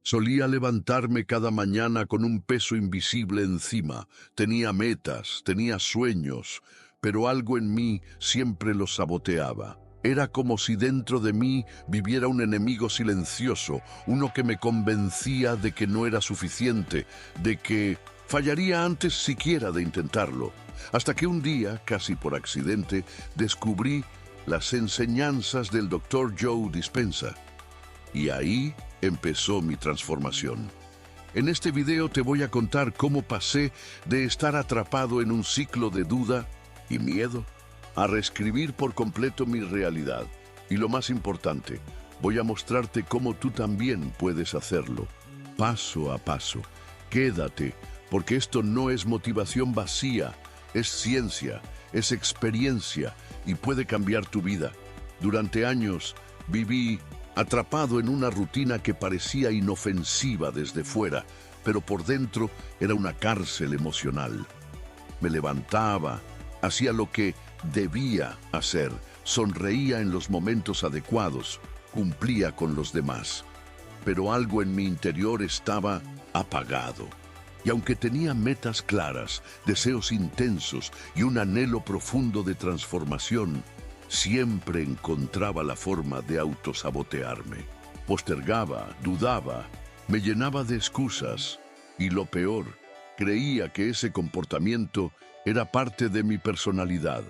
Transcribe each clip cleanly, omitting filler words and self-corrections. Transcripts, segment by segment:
Solía levantarme cada mañana con un peso invisible encima. Tenía metas, tenía sueños, pero algo en mí siempre los saboteaba. Era como si dentro de mí viviera un enemigo silencioso, uno que me convencía de que no era suficiente, de que fallaría antes siquiera de intentarlo. Hasta que un día, casi por accidente, descubrí las enseñanzas del Dr. Joe Dispenza. Y ahí empezó mi transformación. En este video te voy a contar cómo pasé de estar atrapado en un ciclo de duda y miedo a reescribir por completo mi realidad. Y lo más importante, voy a mostrarte cómo tú también puedes hacerlo, paso a paso. Quédate, porque esto no es motivación vacía, es ciencia, es experiencia y puede cambiar tu vida. Durante años viví atrapado en una rutina que parecía inofensiva desde fuera, pero por dentro era una cárcel emocional. Me levantaba, hacía lo que debía hacer, sonreía en los momentos adecuados, cumplía con los demás. Pero algo en mi interior estaba apagado. Y aunque tenía metas claras, deseos intensos y un anhelo profundo de transformación, siempre encontraba la forma de autosabotearme. Postergaba, dudaba, me llenaba de excusas y lo peor, creía que ese comportamiento era parte de mi personalidad.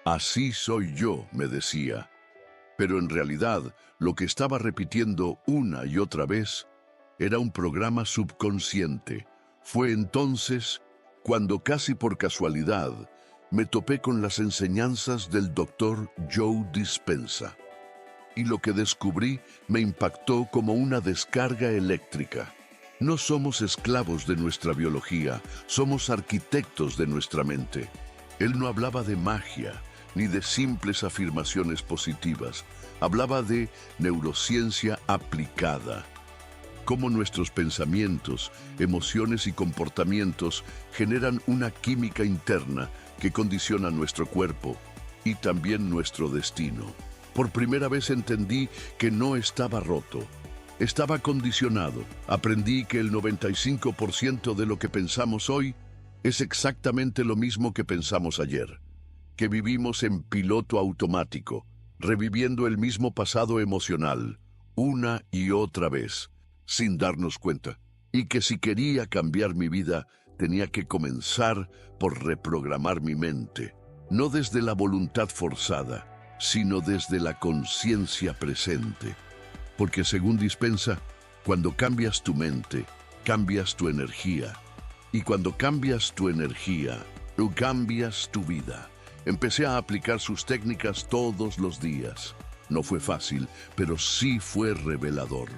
Así soy yo, me decía. Pero en realidad, lo que estaba repitiendo una y otra vez era un programa subconsciente. Fue entonces cuando, casi por casualidad, me topé con las enseñanzas del Dr. Joe Dispenza. Y lo que descubrí me impactó como una descarga eléctrica. No somos esclavos de nuestra biología, somos arquitectos de nuestra mente. Él no hablaba de magia, ni de simples afirmaciones positivas. Hablaba de neurociencia aplicada. Cómo nuestros pensamientos, emociones y comportamientos generan una química interna que condiciona nuestro cuerpo y también nuestro destino. Por primera vez entendí que no estaba roto, estaba condicionado. Aprendí que el 95% de lo que pensamos hoy es exactamente lo mismo que pensamos ayer, que vivimos en piloto automático, reviviendo el mismo pasado emocional, una y otra vez, sin darnos cuenta, y que si quería cambiar mi vida, tenía que comenzar por reprogramar mi mente, no desde la voluntad forzada, sino desde la conciencia presente. Porque según Dispenza, cuando cambias tu mente, cambias tu energía. Y cuando cambias tu energía, tú cambias tu vida. Empecé a aplicar sus técnicas todos los días. No fue fácil, pero sí fue revelador.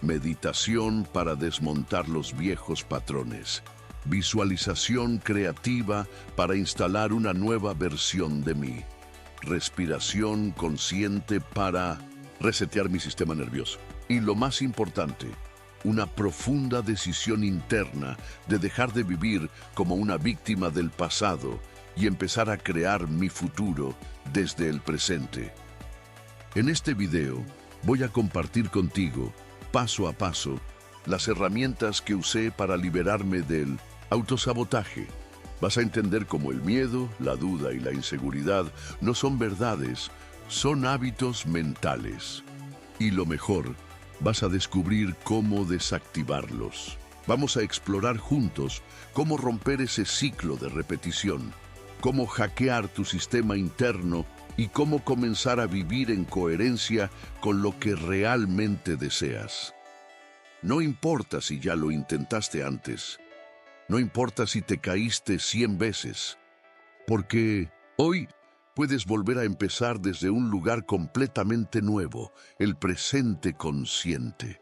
Meditación para desmontar los viejos patrones. Visualización creativa para instalar una nueva versión de mí. Respiración consciente para resetear mi sistema nervioso. Y lo más importante, una profunda decisión interna de dejar de vivir como una víctima del pasado y empezar a crear mi futuro desde el presente. En este video voy a compartir contigo, paso a paso, las herramientas que usé para liberarme del autosabotaje. Vas a entender cómo el miedo, la duda y la inseguridad no son verdades, son hábitos mentales. Y lo mejor, vas a descubrir cómo desactivarlos. Vamos a explorar juntos cómo romper ese ciclo de repetición, cómo hackear tu sistema interno y cómo comenzar a vivir en coherencia con lo que realmente deseas. No importa si ya lo intentaste antes, no importa si te caíste 100 veces, porque hoy puedes volver a empezar desde un lugar completamente nuevo, el presente consciente.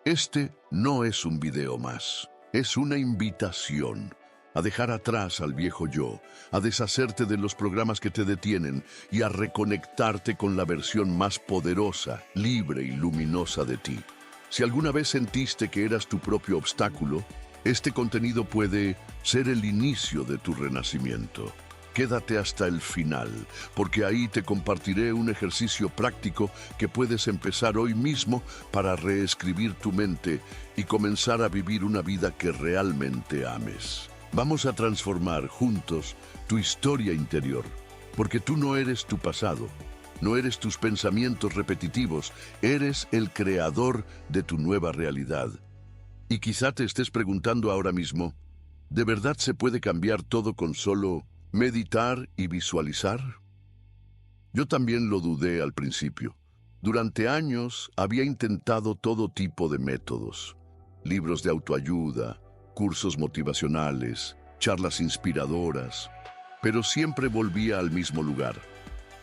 Este no es un video más, es una invitación a dejar atrás al viejo yo, a deshacerte de los programas que te detienen y a reconectarte con la versión más poderosa, libre y luminosa de ti. Si alguna vez sentiste que eras tu propio obstáculo, este contenido puede ser el inicio de tu renacimiento. Quédate hasta el final, porque ahí te compartiré un ejercicio práctico que puedes empezar hoy mismo para reescribir tu mente y comenzar a vivir una vida que realmente ames. Vamos a transformar juntos tu historia interior, porque tú no eres tu pasado, no eres tus pensamientos repetitivos, eres el creador de tu nueva realidad. Y quizá te estés preguntando ahora mismo, ¿de verdad se puede cambiar todo con solo meditar y visualizar? Yo también lo dudé al principio. Durante años había intentado todo tipo de métodos, libros de autoayuda, cursos motivacionales, charlas inspiradoras, pero siempre volvía al mismo lugar,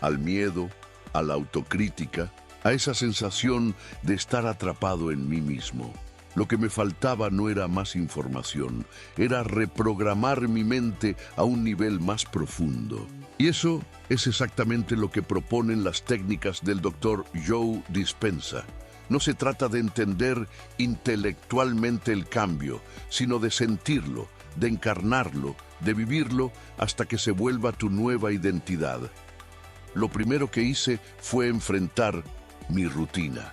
al miedo, a la autocrítica, a esa sensación de estar atrapado en mí mismo. Lo que me faltaba no era más información, era reprogramar mi mente a un nivel más profundo. Y eso es exactamente lo que proponen las técnicas del Dr. Joe Dispenza. No se trata de entender intelectualmente el cambio, sino de sentirlo, de encarnarlo, de vivirlo hasta que se vuelva tu nueva identidad. Lo primero que hice fue enfrentar mi rutina.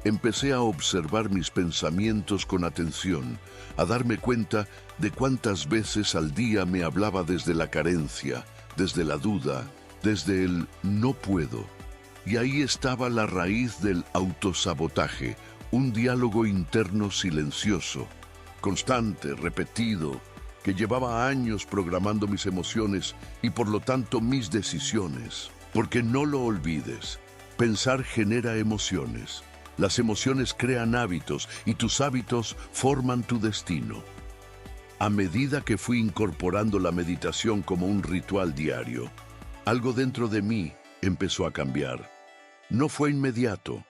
Empecé a observar mis pensamientos con atención, a darme cuenta de cuántas veces al día me hablaba desde la carencia, desde la duda, desde el no puedo. Y ahí estaba la raíz del autosabotaje, un diálogo interno silencioso, constante, repetido, que llevaba años programando mis emociones y por lo tanto mis decisiones. Porque no lo olvides, pensar genera emociones. Las emociones crean hábitos y tus hábitos forman tu destino. A medida que fui incorporando la meditación como un ritual diario, algo dentro de mí empezó a cambiar. No fue inmediato,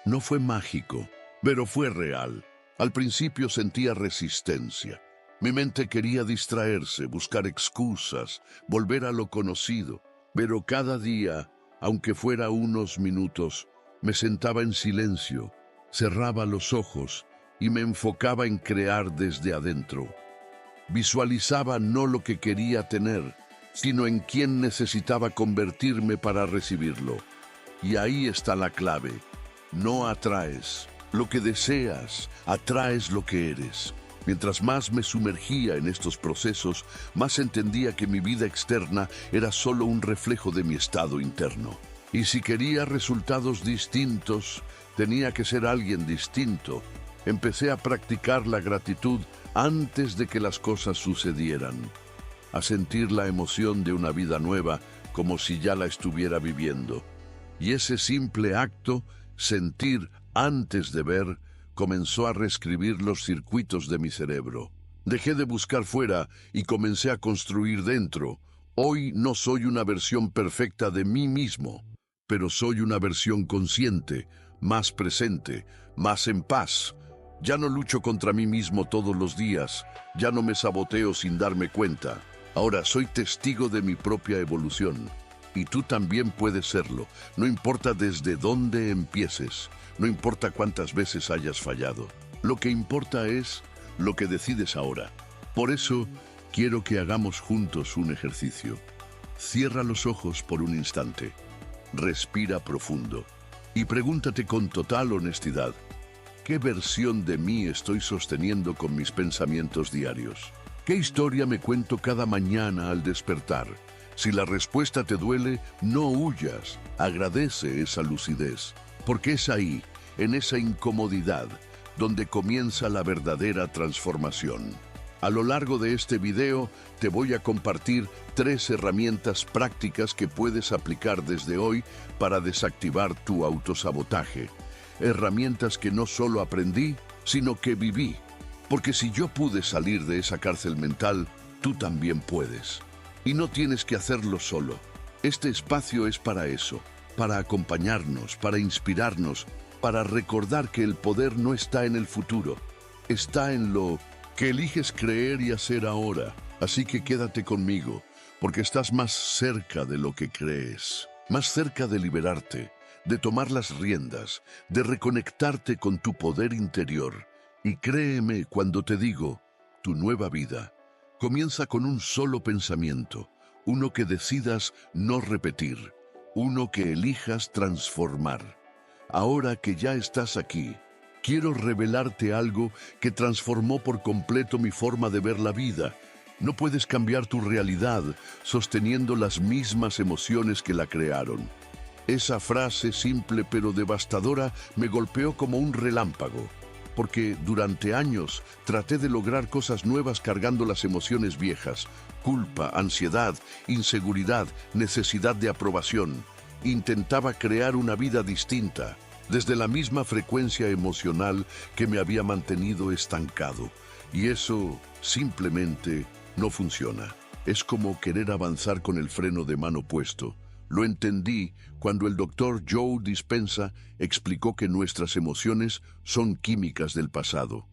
no fue mágico, pero fue real. Al principio sentía resistencia. Mi mente quería distraerse, buscar excusas, volver a lo conocido. Pero cada día, aunque fuera unos minutos, me sentaba en silencio, cerraba los ojos y me enfocaba en crear desde adentro. Visualizaba no lo que quería tener, sino en quién necesitaba convertirme para recibirlo. Y ahí está la clave. No atraes lo que deseas, atraes lo que eres. Mientras más me sumergía en estos procesos, más entendía que mi vida externa era solo un reflejo de mi estado interno. Y si quería resultados distintos, tenía que ser alguien distinto. Empecé a practicar la gratitud antes de que las cosas sucedieran, a sentir la emoción de una vida nueva como si ya la estuviera viviendo. Y ese simple acto, sentir antes de ver, comenzó a reescribir los circuitos de mi cerebro. Dejé de buscar fuera y comencé a construir dentro. Hoy no soy una versión perfecta de mí mismo, pero soy una versión consciente, más presente, más en paz. Ya no lucho contra mí mismo todos los días, ya no me saboteo sin darme cuenta. Ahora soy testigo de mi propia evolución. Y tú también puedes serlo, no importa desde dónde empieces, no importa cuántas veces hayas fallado. Lo que importa es lo que decides ahora. Por eso, quiero que hagamos juntos un ejercicio. Cierra los ojos por un instante, respira profundo y pregúntate con total honestidad, ¿qué versión de mí estoy sosteniendo con mis pensamientos diarios? ¿Qué historia me cuento cada mañana al despertar? Si la respuesta te duele, no huyas, agradece esa lucidez, porque es ahí, en esa incomodidad, donde comienza la verdadera transformación. A lo largo de este video, te voy a compartir 3 herramientas prácticas que puedes aplicar desde hoy para desactivar tu autosabotaje. Herramientas que no solo aprendí, sino que viví. Porque si yo pude salir de esa cárcel mental, tú también puedes. Y no tienes que hacerlo solo. Este espacio es para eso, para acompañarnos, para inspirarnos, para recordar que el poder no está en el futuro, está en lo que eliges creer y hacer ahora. Así que quédate conmigo, porque estás más cerca de lo que crees, más cerca de liberarte, de tomar las riendas, de reconectarte con tu poder interior. Y créeme cuando te digo, tu nueva vida comienza con un solo pensamiento, uno que decidas no repetir, uno que elijas transformar. Ahora que ya estás aquí, quiero revelarte algo que transformó por completo mi forma de ver la vida. No puedes cambiar tu realidad sosteniendo las mismas emociones que la crearon. Esa frase simple pero devastadora me golpeó como un relámpago, porque durante años traté de lograr cosas nuevas cargando las emociones viejas: culpa, ansiedad, inseguridad, necesidad de aprobación. Intentaba crear una vida distinta, desde la misma frecuencia emocional que me había mantenido estancado. Y eso simplemente no funciona. Es como querer avanzar con el freno de mano puesto. Lo entendí cuando el doctor Joe Dispenza explicó que nuestras emociones son químicas del pasado.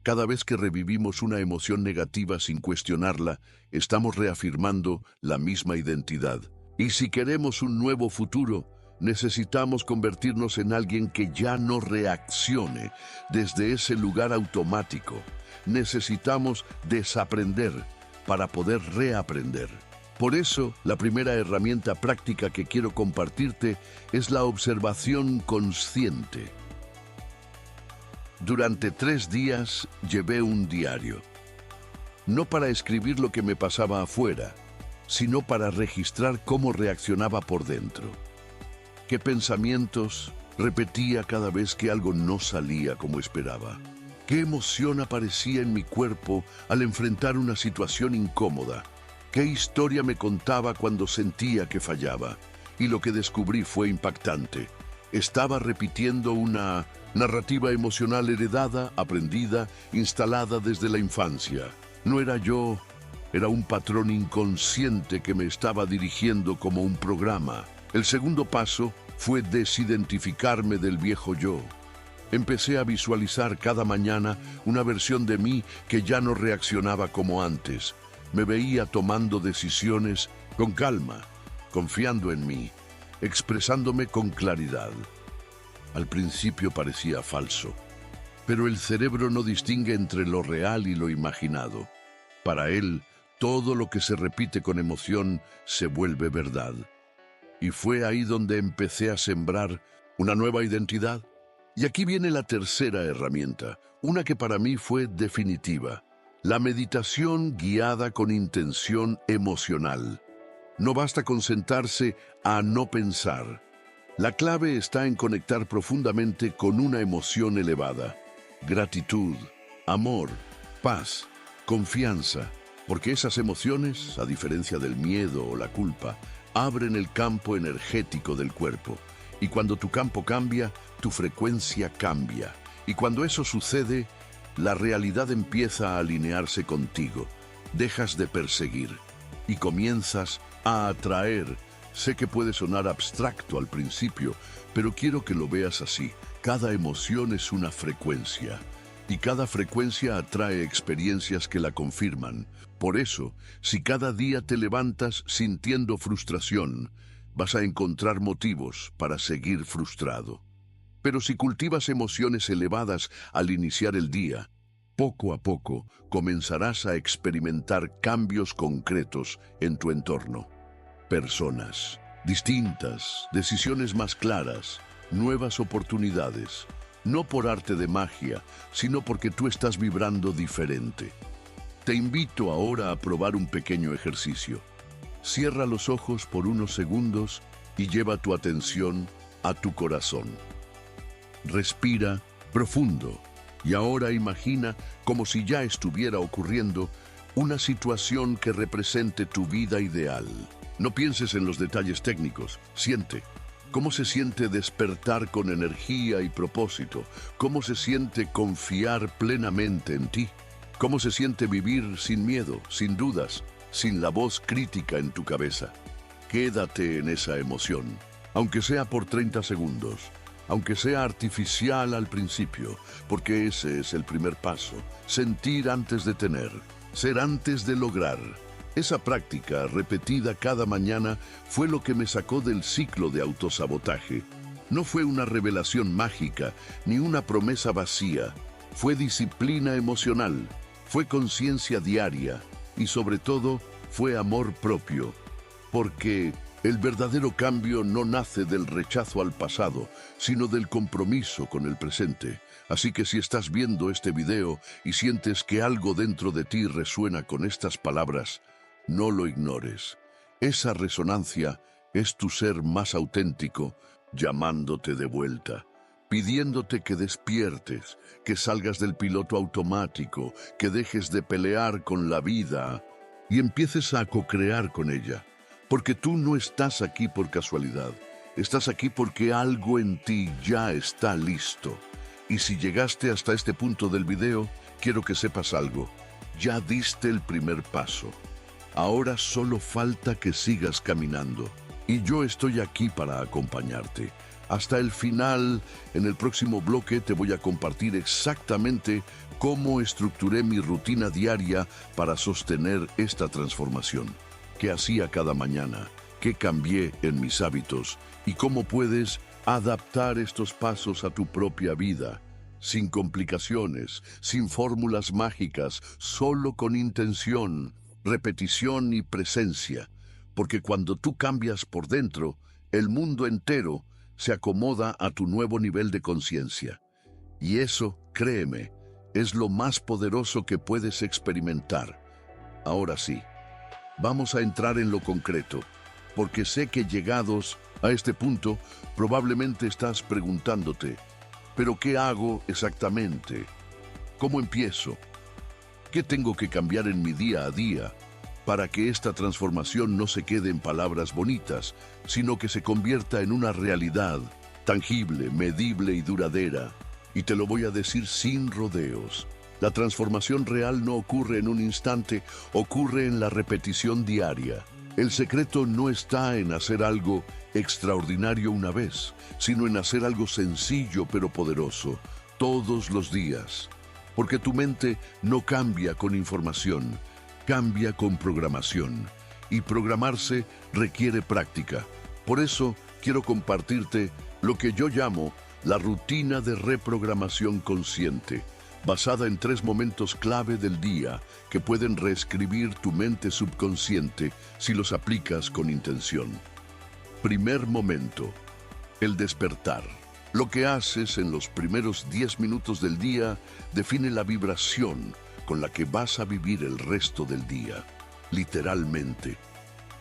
Cada vez que revivimos una emoción negativa sin cuestionarla, estamos reafirmando la misma identidad. Y si queremos un nuevo futuro, necesitamos convertirnos en alguien que ya no reaccione desde ese lugar automático. Necesitamos desaprender para poder reaprender. Por eso, la primera herramienta práctica que quiero compartirte es la observación consciente. Durante 3 días llevé un diario, no para escribir lo que me pasaba afuera, sino para registrar cómo reaccionaba por dentro. ¿Qué pensamientos repetía cada vez que algo no salía como esperaba? ¿Qué emoción aparecía en mi cuerpo al enfrentar una situación incómoda? ¿Qué historia me contaba cuando sentía que fallaba? Y lo que descubrí fue impactante. Estaba repitiendo una narrativa emocional heredada, aprendida, instalada desde la infancia. No era yo, era un patrón inconsciente que me estaba dirigiendo como un programa. El segundo paso fue desidentificarme del viejo yo. Empecé a visualizar cada mañana una versión de mí que ya no reaccionaba como antes. Me veía tomando decisiones con calma, confiando en mí, expresándome con claridad. Al principio parecía falso, pero el cerebro no distingue entre lo real y lo imaginado. Para él, todo lo que se repite con emoción se vuelve verdad. Y fue ahí donde empecé a sembrar una nueva identidad. Y aquí viene la tercera herramienta, una que para mí fue definitiva: la meditación guiada con intención emocional. No basta con sentarse a no pensar. La clave está en conectar profundamente con una emoción elevada: gratitud, amor, paz, confianza, porque esas emociones, a diferencia del miedo o la culpa, abren el campo energético del cuerpo. Y cuando tu campo cambia, tu frecuencia cambia. Y cuando eso sucede, la realidad empieza a alinearse contigo. Dejas de perseguir y comienzas a atraer. Sé que puede sonar abstracto al principio, pero quiero que lo veas así. Cada emoción es una frecuencia, y cada frecuencia atrae experiencias que la confirman. Por eso, si cada día te levantas sintiendo frustración, vas a encontrar motivos para seguir frustrado. Pero si cultivas emociones elevadas al iniciar el día, poco a poco comenzarás a experimentar cambios concretos en tu entorno. Personas distintas, decisiones más claras, nuevas oportunidades. No por arte de magia, sino porque tú estás vibrando diferente. Te invito ahora a probar un pequeño ejercicio. Cierra los ojos por unos segundos y lleva tu atención a tu corazón. Respira profundo y ahora imagina, como si ya estuviera ocurriendo, una situación que represente tu vida ideal. No pienses en los detalles técnicos, siente. ¿Cómo se siente despertar con energía y propósito? ¿Cómo se siente confiar plenamente en ti? ¿Cómo se siente vivir sin miedo, sin dudas, sin la voz crítica en tu cabeza? Quédate en esa emoción, aunque sea por 30 segundos. Aunque sea artificial al principio, porque ese es el primer paso. Sentir antes de tener, ser antes de lograr. Esa práctica, repetida cada mañana, fue lo que me sacó del ciclo de autosabotaje. No fue una revelación mágica, ni una promesa vacía. Fue disciplina emocional, fue conciencia diaria y sobre todo fue amor propio. porque el verdadero cambio no nace del rechazo al pasado, sino del compromiso con el presente. Así que si estás viendo este video y sientes que algo dentro de ti resuena con estas palabras, no lo ignores. Esa resonancia es tu ser más auténtico, llamándote de vuelta, pidiéndote que despiertes, que salgas del piloto automático, que dejes de pelear con la vida y empieces a co-crear con ella. Porque tú no estás aquí por casualidad, estás aquí porque algo en ti ya está listo. Y si llegaste hasta este punto del video, quiero que sepas algo. Ya diste el primer paso. Ahora solo falta que sigas caminando. Y yo estoy aquí para acompañarte. Hasta el final, en el próximo bloque te voy a compartir exactamente cómo estructuré mi rutina diaria para sostener esta transformación. Qué hacía cada mañana, qué cambié en mis hábitos y cómo puedes adaptar estos pasos a tu propia vida, sin complicaciones, sin fórmulas mágicas, solo con intención, repetición y presencia. Porque cuando tú cambias por dentro, el mundo entero se acomoda a tu nuevo nivel de conciencia. Y eso, créeme, es lo más poderoso que puedes experimentar. Ahora sí. Vamos a entrar en lo concreto, porque sé que llegados a este punto, probablemente estás preguntándote, ¿pero qué hago exactamente? ¿Cómo empiezo? ¿Qué tengo que cambiar en mi día a día para que esta transformación no se quede en palabras bonitas, sino que se convierta en una realidad tangible, medible y duradera? Y te lo voy a decir sin rodeos. La transformación real no ocurre en un instante, ocurre en la repetición diaria. El secreto no está en hacer algo extraordinario una vez, sino en hacer algo sencillo pero poderoso, todos los días. Porque tu mente no cambia con información, cambia con programación. Y programarse requiere práctica. Por eso quiero compartirte lo que yo llamo la rutina de reprogramación consciente, basada en 3 momentos clave del día que pueden reescribir tu mente subconsciente si los aplicas con intención. Primer momento, el despertar. Lo que haces en los primeros 10 minutos del día define la vibración con la que vas a vivir el resto del día. Literalmente.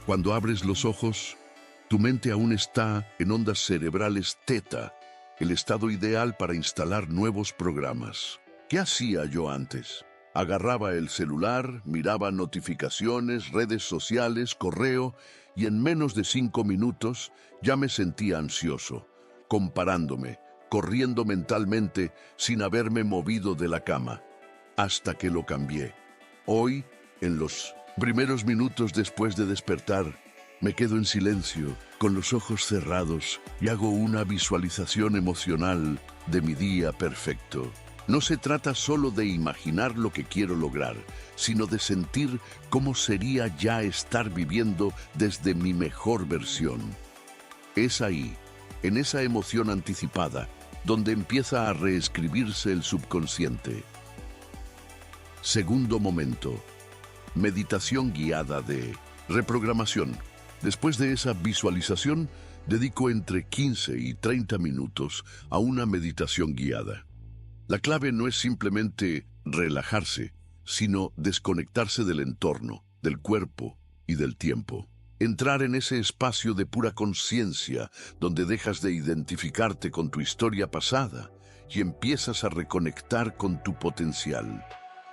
Cuando abres los ojos, tu mente aún está en ondas cerebrales teta, el estado ideal para instalar nuevos programas. ¿Qué hacía yo antes? Agarraba el celular, miraba notificaciones, redes sociales, correo, y en menos de 5 minutos ya me sentía ansioso, comparándome, corriendo mentalmente sin haberme movido de la cama, hasta que lo cambié. Hoy, en los primeros minutos después de despertar, me quedo en silencio, con los ojos cerrados, y hago una visualización emocional de mi día perfecto. No se trata solo de imaginar lo que quiero lograr, sino de sentir cómo sería ya estar viviendo desde mi mejor versión. Es ahí, en esa emoción anticipada, donde empieza a reescribirse el subconsciente. Segundo momento, meditación guiada de reprogramación. Después de esa visualización, dedico entre 15 y 30 minutos a una meditación guiada. La clave no es simplemente relajarse, sino desconectarse del entorno, del cuerpo y del tiempo. Entrar en ese espacio de pura conciencia, donde dejas de identificarte con tu historia pasada y empiezas a reconectar con tu potencial.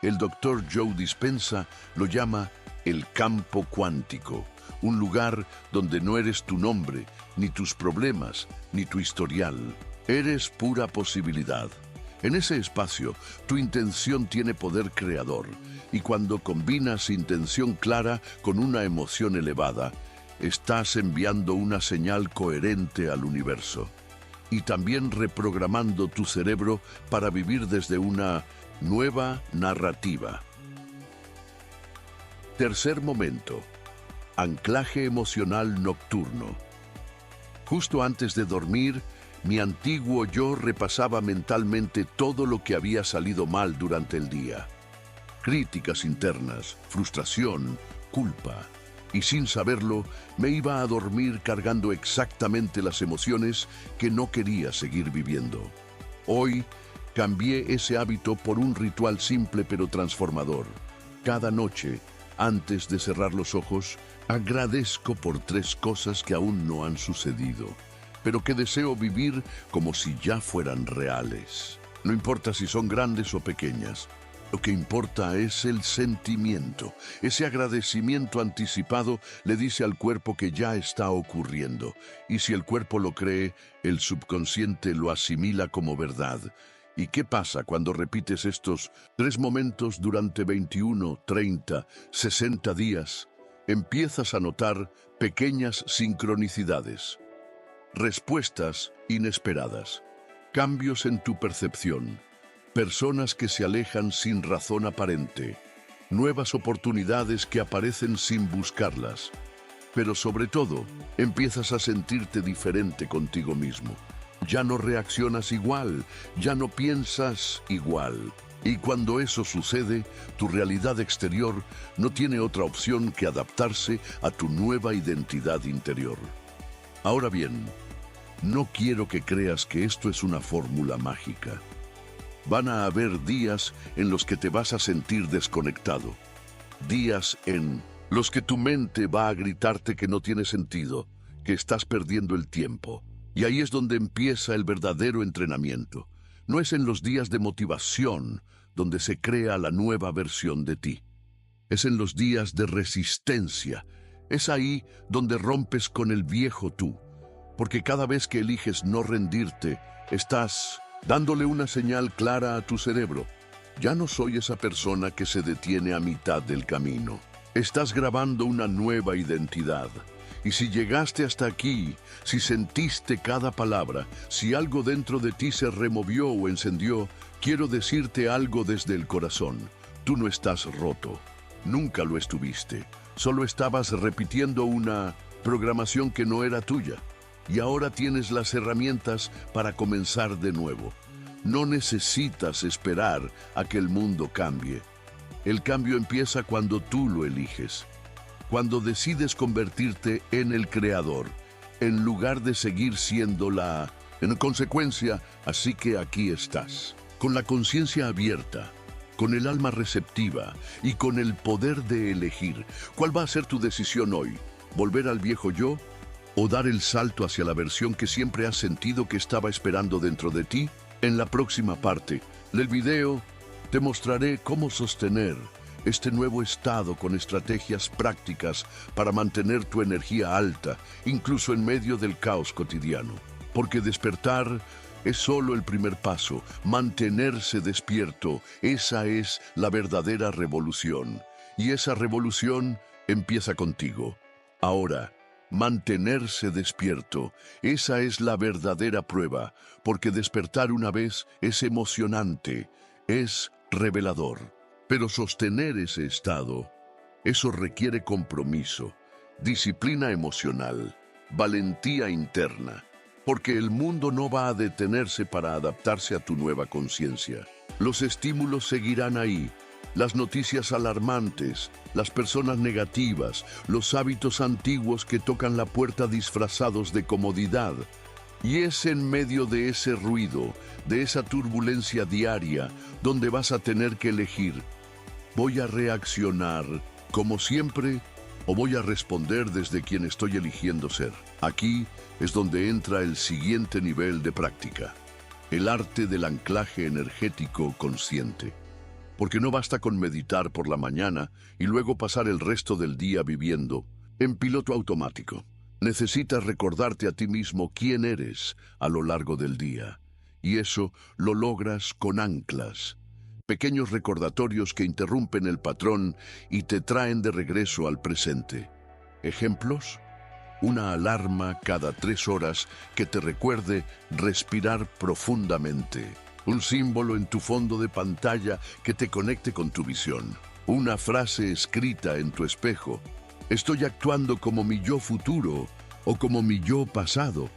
El Dr. Joe Dispenza lo llama el campo cuántico, un lugar donde no eres tu nombre, ni tus problemas, ni tu historial. Eres pura posibilidad. En ese espacio, tu intención tiene poder creador, y cuando combinas intención clara con una emoción elevada, estás enviando una señal coherente al universo, y también reprogramando tu cerebro para vivir desde una nueva narrativa. Tercer momento, anclaje emocional nocturno. Justo antes de dormir, mi antiguo yo repasaba mentalmente todo lo que había salido mal durante el día. Críticas internas, frustración, culpa. y sin saberlo me iba a dormir cargando exactamente las emociones que no quería seguir viviendo. Hoy cambié ese hábito por un ritual simple pero transformador. Cada noche, antes de cerrar los ojos, agradezco por 3 cosas que aún no han sucedido, pero que deseo vivir como si ya fueran reales. No importa si son grandes o pequeñas. Lo que importa es el sentimiento. Ese agradecimiento anticipado le dice al cuerpo que ya está ocurriendo. Y si el cuerpo lo cree, el subconsciente lo asimila como verdad. ¿Y qué pasa cuando repites estos 3 momentos durante 21, 30, 60 días? Empiezas a notar pequeñas sincronicidades, respuestas inesperadas, cambios en tu percepción, personas que se alejan sin razón aparente, nuevas oportunidades que aparecen sin buscarlas. Pero sobre todo, empiezas a sentirte diferente contigo mismo. Ya no reaccionas igual, ya no piensas igual. Y cuando eso sucede, tu realidad exterior no tiene otra opción que adaptarse a tu nueva identidad interior. Ahora bien, no quiero que creas que esto es una fórmula mágica. Van a haber días en los que te vas a sentir desconectado. Días en los que tu mente va a gritarte que no tiene sentido, que estás perdiendo el tiempo. Y ahí es donde empieza el verdadero entrenamiento. No es en los días de motivación donde se crea la nueva versión de ti. Es en los días de resistencia. Es ahí donde rompes con el viejo tú. Porque cada vez que eliges no rendirte, estás dándole una señal clara a tu cerebro. Ya no soy esa persona que se detiene a mitad del camino. Estás grabando una nueva identidad. Y si llegaste hasta aquí, si sentiste cada palabra, si algo dentro de ti se removió o encendió, quiero decirte algo desde el corazón. Tú no estás roto. Nunca lo estuviste. Solo estabas repitiendo una programación que no era tuya. Y ahora tienes las herramientas para comenzar de nuevo. No necesitas esperar a que el mundo cambie. El cambio empieza cuando tú lo eliges. Cuando decides convertirte en el creador, en lugar de seguir siendo en consecuencia, así que aquí estás, con la conciencia abierta, con el alma receptiva y con el poder de elegir. ¿Cuál va a ser tu decisión hoy? ¿Volver al viejo yo o dar el salto hacia la versión que siempre has sentido que estaba esperando dentro de ti? En la próxima parte del video te mostraré cómo sostener este nuevo estado con estrategias prácticas para mantener tu energía alta, incluso en medio del caos cotidiano. Porque despertar es solo el primer paso. Mantenerse despierto, esa es la verdadera revolución. Y esa revolución empieza contigo. Ahora, mantenerse despierto, esa es la verdadera prueba, porque despertar una vez es emocionante, es revelador. Pero sostener ese estado, eso requiere compromiso, disciplina emocional, valentía interna, porque el mundo no va a detenerse para adaptarse a tu nueva conciencia. Los estímulos seguirán ahí, las noticias alarmantes, las personas negativas, los hábitos antiguos que tocan la puerta disfrazados de comodidad. Y es en medio de ese ruido, de esa turbulencia diaria, donde vas a tener que elegir: ¿voy a reaccionar como siempre o voy a responder desde quien estoy eligiendo ser? Aquí es donde entra el siguiente nivel de práctica, el arte del anclaje energético consciente. Porque no basta con meditar por la mañana y luego pasar el resto del día viviendo en piloto automático. Necesitas recordarte a ti mismo quién eres a lo largo del día. Y eso lo logras con anclas. Pequeños recordatorios que interrumpen el patrón y te traen de regreso al presente. ¿Ejemplos? Una alarma cada 3 horas que te recuerde respirar profundamente. Un símbolo en tu fondo de pantalla que te conecte con tu visión. Una frase escrita en tu espejo. ¿Estoy actuando como mi yo futuro o como mi yo pasado?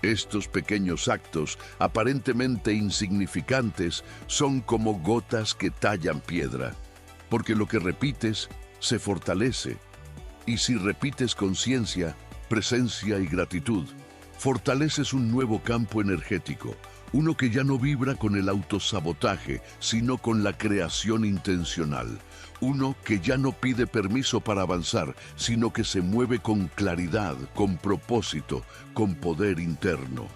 Estos pequeños actos, aparentemente insignificantes, son como gotas que tallan piedra, porque lo que repites se fortalece. Y si repites conciencia, presencia y gratitud, fortaleces un nuevo campo energético, uno que ya no vibra con el autosabotaje, sino con la creación intencional. Uno que ya no pide permiso para avanzar, sino que se mueve con claridad, con propósito, con poder interno.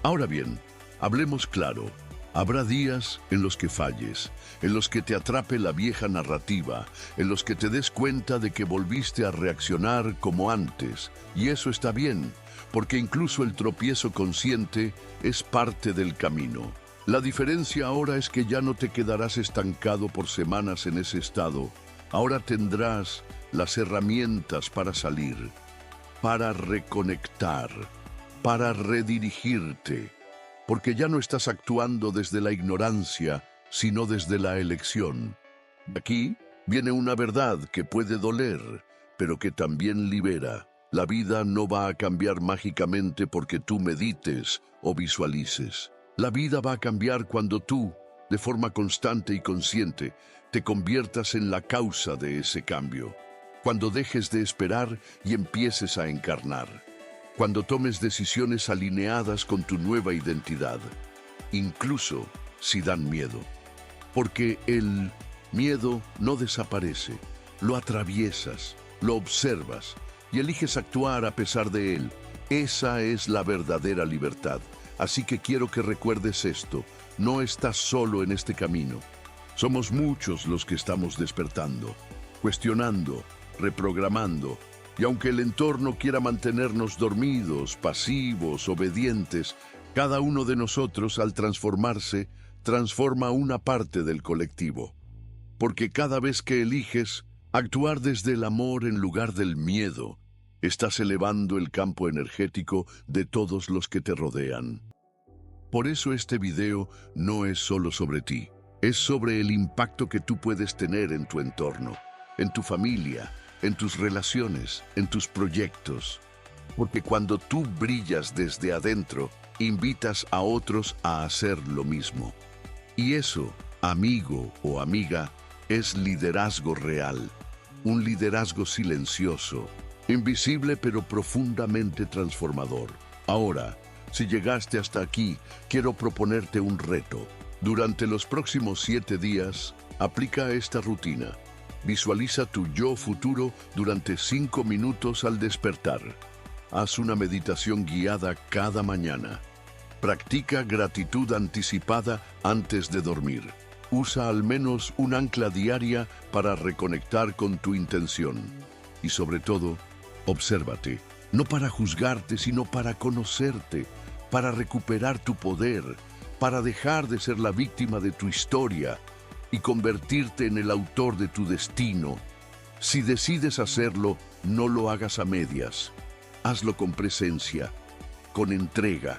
Ahora bien, hablemos claro. Habrá días en los que falles, en los que te atrape la vieja narrativa, en los que te des cuenta de que volviste a reaccionar como antes. Y eso está bien, porque incluso el tropiezo consciente es parte del camino. La diferencia ahora es que ya no te quedarás estancado por semanas en ese estado. Ahora tendrás las herramientas para salir, para reconectar, para redirigirte, porque ya no estás actuando desde la ignorancia, sino desde la elección. Aquí viene una verdad que puede doler, pero que también libera. La vida no va a cambiar mágicamente porque tú medites o visualices. La vida va a cambiar cuando tú, de forma constante y consciente, te conviertas en la causa de ese cambio. Cuando dejes de esperar y empieces a encarnar. Cuando tomes decisiones alineadas con tu nueva identidad, incluso si dan miedo. Porque el miedo no desaparece, lo atraviesas, lo observas y eliges actuar a pesar de él. Esa es la verdadera libertad. Así que quiero que recuerdes esto, no estás solo en este camino. Somos muchos los que estamos despertando, cuestionando, reprogramando. Y aunque el entorno quiera mantenernos dormidos, pasivos, obedientes, cada uno de nosotros, al transformarse, transforma una parte del colectivo. Porque cada vez que eliges actuar desde el amor en lugar del miedo, estás elevando el campo energético de todos los que te rodean. Por eso este video no es solo sobre ti, es sobre el impacto que tú puedes tener en tu entorno, en tu familia, en tus relaciones, en tus proyectos. Porque cuando tú brillas desde adentro, invitas a otros a hacer lo mismo. Y eso, amigo o amiga, es liderazgo real. Un liderazgo silencioso, invisible pero profundamente transformador. Ahora, si llegaste hasta aquí, quiero proponerte un reto. Durante los próximos 7 días, aplica esta rutina. Visualiza tu yo futuro durante 5 minutos al despertar. Haz una meditación guiada cada mañana. Practica gratitud anticipada antes de dormir. Usa al menos un ancla diaria para reconectar con tu intención. Y sobre todo, obsérvate, no para juzgarte, sino para conocerte, para recuperar tu poder, para dejar de ser la víctima de tu historia y convertirte en el autor de tu destino. Si decides hacerlo, no lo hagas a medias. Hazlo con presencia, con entrega,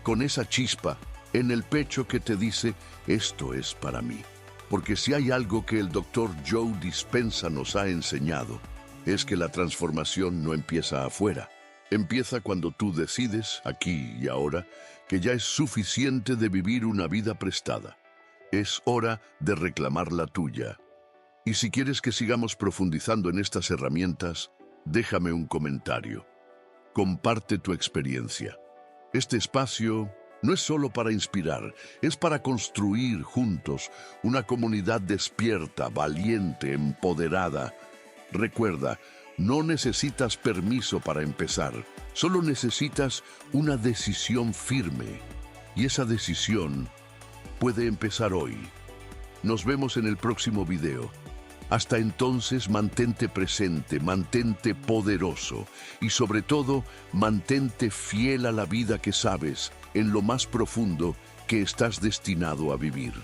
con esa chispa en el pecho que te dice, esto es para mí. Porque si hay algo que el Dr. Joe Dispenza nos ha enseñado, es que la transformación no empieza afuera. Empieza cuando tú decides, aquí y ahora, que ya es suficiente de vivir una vida prestada. Es hora de reclamar la tuya. Y si quieres que sigamos profundizando en estas herramientas, déjame un comentario. Comparte tu experiencia. Este espacio no es solo para inspirar, es para construir juntos una comunidad despierta, valiente, empoderada. Recuerda, no necesitas permiso para empezar, solo necesitas una decisión firme. Y esa decisión puede empezar hoy. Nos vemos en el próximo video. Hasta entonces, mantente presente, mantente poderoso y sobre todo, mantente fiel a la vida que sabes, en lo más profundo que estás destinado a vivir.